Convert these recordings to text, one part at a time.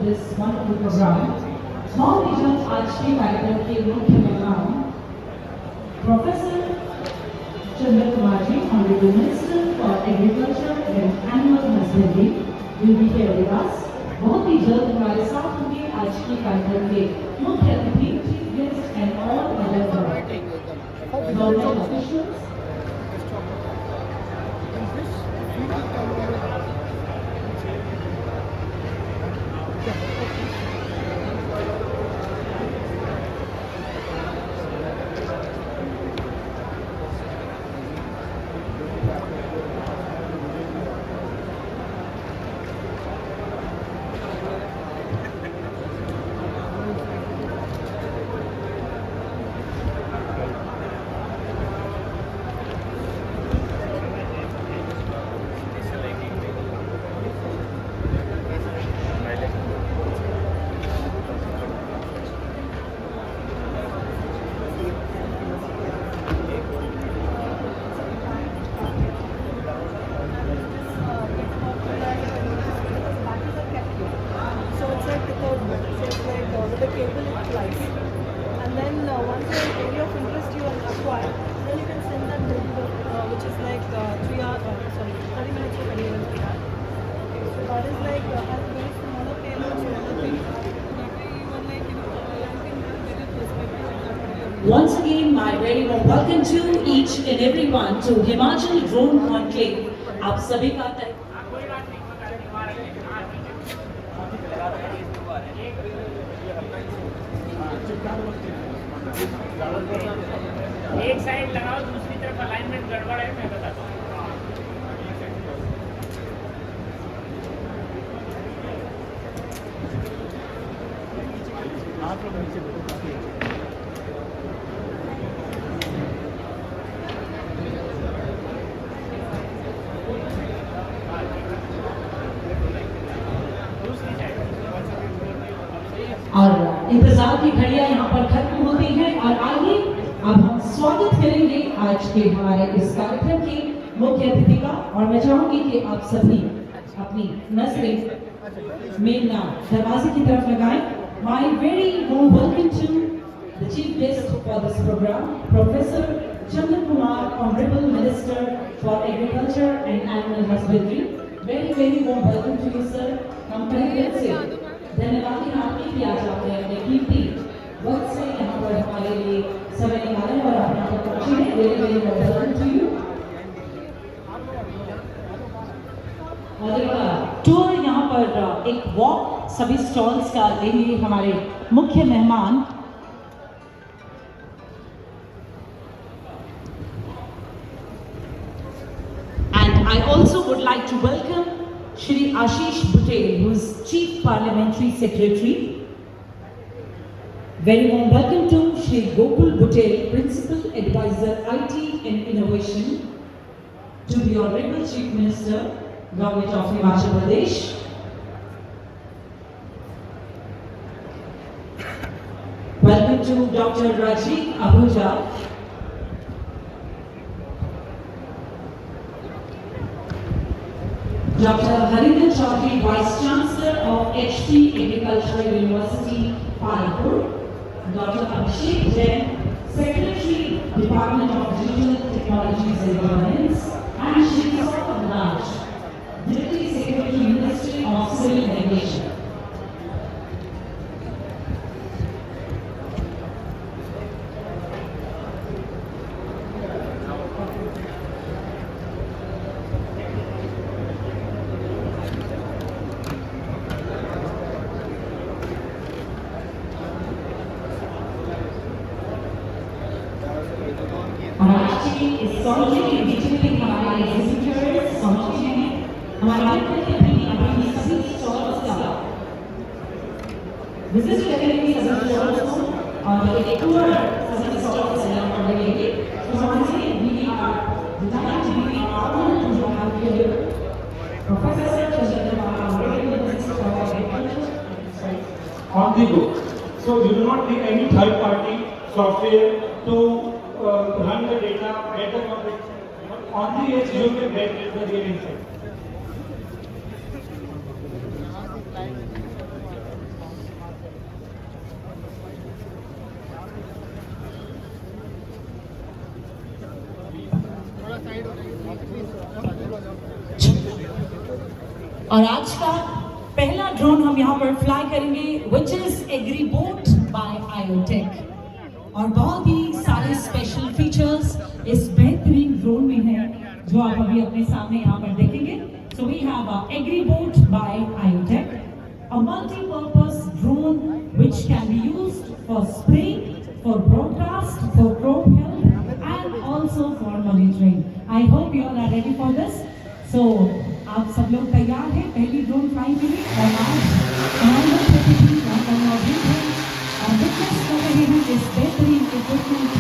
This wonderful program. Small regions आज के कार्यक्रम के मुख्य मेहमान professor Chandra Kumar ji, Honorable Minister for Agriculture and Animal Husbandry, will be here with us. बहुत ही जल्द हमारे साथ होंगे आज के कार्यक्रम के मुख्य अतिथि, chief guest and all other government officials. Once again, my very warm welcome to each and everyone to Himachal Drone Conclave. आप सभी का एक साइड लगाओ, दूसरी तरफ अलाइनमेंट गड़बड़ है, मैं बताता हूँ. आप लोग नीचे और इंतजार की घड़ियां यहाँ पर खत्म होती हैं और आगे अब हम स्वागत करेंगे आज के हमारे इस कार्यक्रम के मुख्य अतिथि का. और मैं चाहूंगी कि आप सभी अपनी नजरें मेरा दरवाजे की तरफ लगाएं. My very warm welcome to the chief guest for this program, Professor Chandra Kumar, Honorable Minister for Agriculture and Animal Husbandry. Very warm welcome to you, sir. हम पहले से धन्यवाद आपके भी आज आपने अपने कीमती वक्त से यहाँ पर हमारे लिए समय निकाला और तक पहुंचे हैं। Very very welcome to you. और एक टूर यहाँ पर एक वॉक सभी स्टॉल्स का देंगे हमारे मुख्य मेहमान। And I also would like to welcome Shri Ashish Patel, who is Chief Parliamentary Secretary. Very warm welcome to Shri Gokul Patel, Principal Advisor IT and Innovation, to the Honorable Chief Minister, Navgठ of Himachal Pradesh. Welcome to Dr. Rajiv Ahuja, Dr. Harinder Chaudhary, Vice Chancellor of HT Agricultural University, Palampur, Dr. Abhishek Jain, Secretary, Department of Digital Technologies and Governance, and Shri Saurabh Raj, Deputy Secretary, Ministry of Civil Aviation. Sorry, digitally हमारे visitors पहुंचे हैं। हमारे अपनी सभी stalls का visit करेंगे सभी stalls को और एक टूर सभी स्टॉल्स से हम करेंगे। तो हमारे we are delighted to be honored to have here Professor Chandra on the go. So you do not need any third party software to run the data, get the coverage. On the edge, you can get the real insight. और आज का पहला drone हम यहाँ पर fly करेंगे, which is एग्रीबोट by आईआईट। और बहुत ही सारे स्पेशल फीचर्स इस बेहतरीन ड्रोन में हैं जो आप अभी अपने सामने यहाँ पर देखेंगे। So we have agribot by IIT, a multi-purpose drone which can be used for spraying, for broadcast, for crop health and also for monitoring. I hope you all are ready for this. So आप सब लोग तैयार हैं पहली drone flying के लिए? और आज कमांडर सेक्रेटरी यहाँ पर मौजूद हैं और विटनेस कर रहे हैं इस बेहतरीन इक्विपमेंट।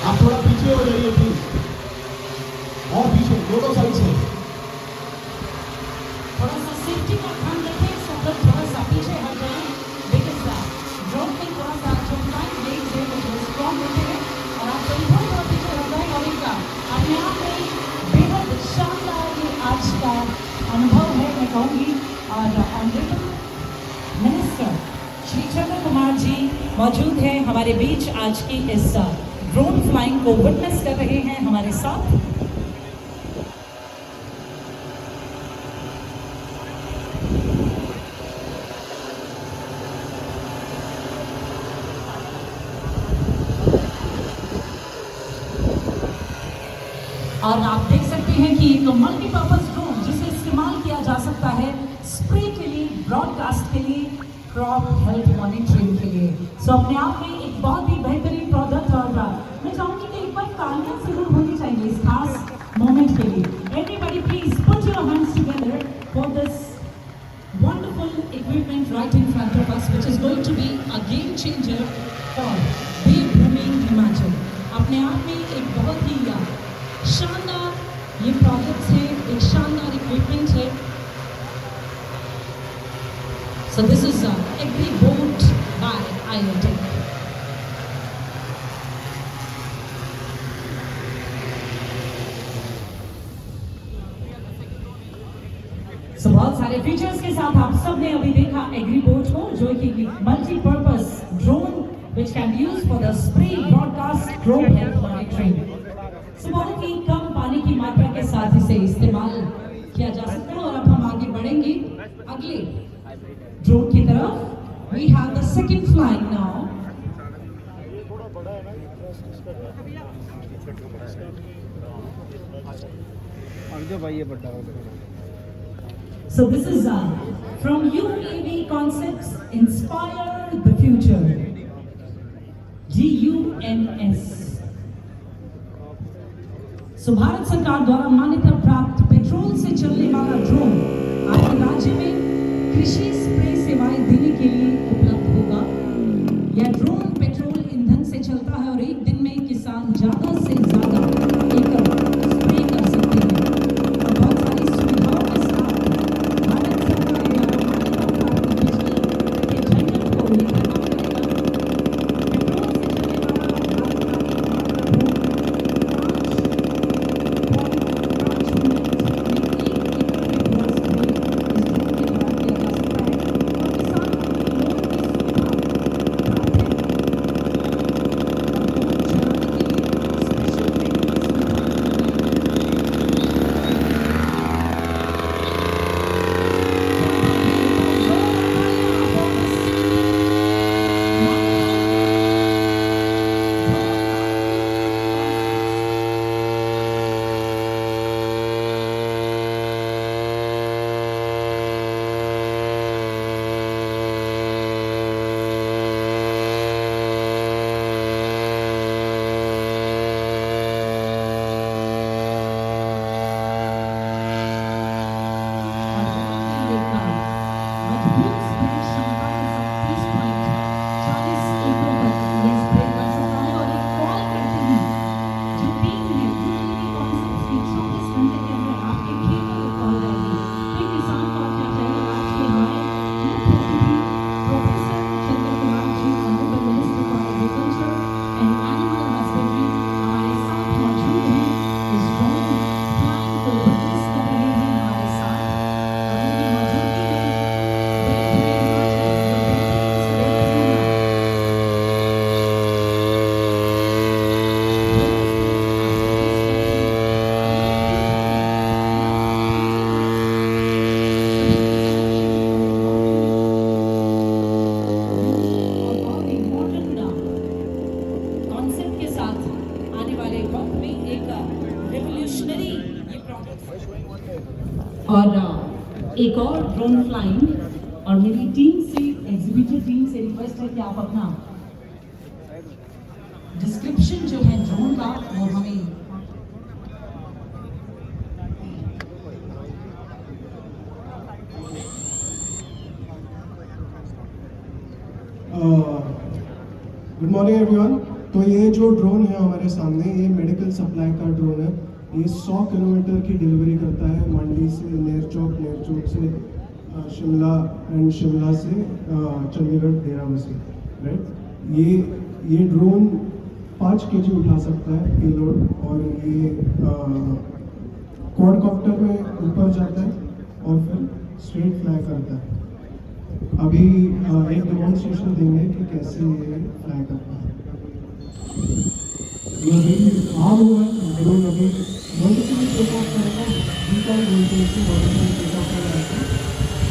आप थोड़ा पीछे हो जाइए प्लीज, और पीछे दोनों साइड से थोड़ा सा सेफ्टी का ध्यान रखें, सब लोग थोड़ा सा पीछे हट जाएं, बिकॉज ड्रोन में थोड़ा सा जो फ्लाइंग वेव्स है वो स्ट्रॉन्ग होते हैं और आप सभी थोड़ा पीछे हट जाएं। और इनका अपने आप में बेहद शानदार ये आज का अनुभव है मैं कहूँगी। और ऑनरेबल मिनिस्टर श्री चंद्र कुमार जी मौजूद हैं हमारे बीच, आज की इस ड्रोन फ्लाइंग को विटनेस कर रहे हैं हमारे साथ। और आप देख सकते हैं कि एक मल्टीपर्पज ड्रोन जिसे इस्तेमाल किया जा सकता है स्प्रे के लिए, ब्रॉडकास्ट के लिए, क्रॉप हेल्थ मॉनिटरिंग के लिए। सो अपने आप में एक बहुत ही बेहतरीन प्रोडक्ट। और मैं चाहूँगी कि एक बार तालियां जरूर होनी चाहिए इस खास मोमेंट के लिए। Everybody please put your hands together for this wonderful equipment right in front of us, which is going to be a game changer for Devbhoomi Himachal. अपने आप में एक बहुत ही शानदार ये प्रोजेक्ट्स है, एक शानदार इक्विपमेंट है। So this is AgriBoat by आईआईट। सो बहुत सारे फीचर्स के साथ आप सब ने अभी देखा एग्री बोट को, जो कि multipurpose drone which can be used for the spray broadcast drone health monitoring. सो बहुत ही कम पानी की मात्रा के साथ इसे इस्तेमाल किया जा सकता है। और अब हम आगे बढ़ेंगे अगले ड्रोन की तरफ। We have the second flying now. So this is from UAV concepts inspire the future. GUNS. So Bharat सरकार द्वारा मान्यता प्राप्त पेट्रोल से चलने वाला ड्रोन आपके राज्य में कृषि स्प्रे सेवाएं देने के लिए उपलब्ध होगा। यह ड्रोन पेट्रोल ईंधन से चलता है और एक दिन में किसान ज्यादा से ज्यादा एकड़ स्प्रे कर सकते हैं। और बहुत सारी सुविधाओं के साथ भारत सरकार द्वारा मान्यता प्राप्त बिजली के झंझट को भी खत्म करेगा। पेट्रोल से चलने वाला भारत का एकमात्र ड्रोन 5.5 मिनट में 1 एकड़ में पूरा स्प्रे इस ड्रोन के द्वारा किया जा सकता है। और किसान को लोन की सुविधा प्राप्त है। ड्रोन चलाने के लिए स्पेशल ट्रेनिंग की सुविधा मजबूत स्प्रे क्षमता के साथ 30.40 एकड़ तक ये स्प्रे कर सकता है। और एक कॉल करते ही जो टीम है यूएवी कॉन्सेप्ट्स की 24 घंटे के अंदर आपके खेत में कॉल जाएगी। फिर किसान को अब क्या चाहिए? आज के हमारे मुख्य अतिथि professor Chandra Kumar ji, honourable minister for agriculture and animal husbandry हमारे साथ मौजूद हैं। इस ड्रोन फ्लाइंग को विटनेस कर रहे हैं हमारे साथ और उनकी मौजूदगी में कॉन्सेप्ट के साथ आने वाले वक्त में एक रेवोल्यूशनरी ये प्रोडक्ट और एक और ड्रोन फ्लाइंग। और मेरी टीम से एग्जीक्यूटिव टीम से रिक्वेस्ट है कि आप अपना डिस्क्रिप्शन जो है ड्रोन का वो हमें गुड मॉर्निंग एवरीवन। तो ये जो ड्रोन है हमारे सामने, ये मेडिकल सप्लाई का ड्रोन है। ये 100 किलोमीटर की डिलीवरी करता है मंडी से नेरचौक से शिमला एंड शिमला से चंडीगढ़ देहरादून, राइट। ये ड्रोन 5 केजी उठा सकता है पेलोड। और ये क्वाडकॉप्टर में ऊपर जाता है और फिर स्ट्रेट फ्लाई करता है। अभी एक डेमोन्स्ट्रेशन देंगे कि कैसे ये फ्लाई करता है। ये अभी ऑन हुआ है, ड्रोन अभी वर्टिकली टेक ऑफ करेगा, बीकॉन वोल्टेज से वर्टिकली टेक ऑफ करेगा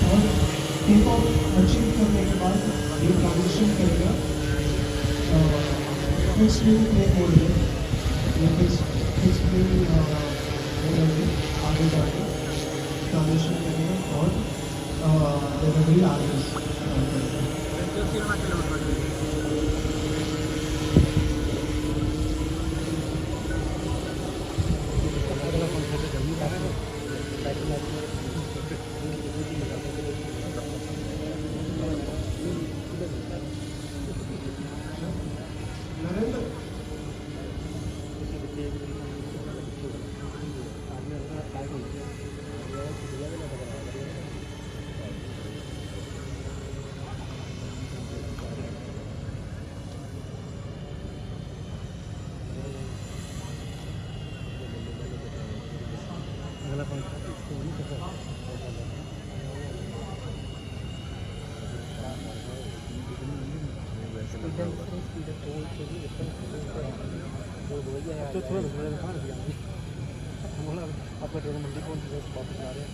और टेक ऑफ अचीव करने के बाद ये ट्रांजिशन करेगा फिक्स विंग प्लेन मोड में। ये फिक्स विंग आगे जाके ट्रांजिशन करेगा और डिलीवरी आगे करेगा। अगला पंखा तो थोड़ा आपका ड्रोन मंडी कौन सी वापस आ रहे हैं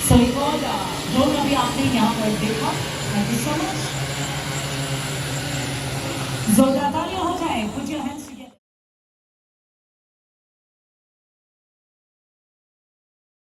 So एक और ड्रोन अभी आपने यहाँ पर देखा। Thank you so much. जोरदार तालियां हो जाए। Put your hands together.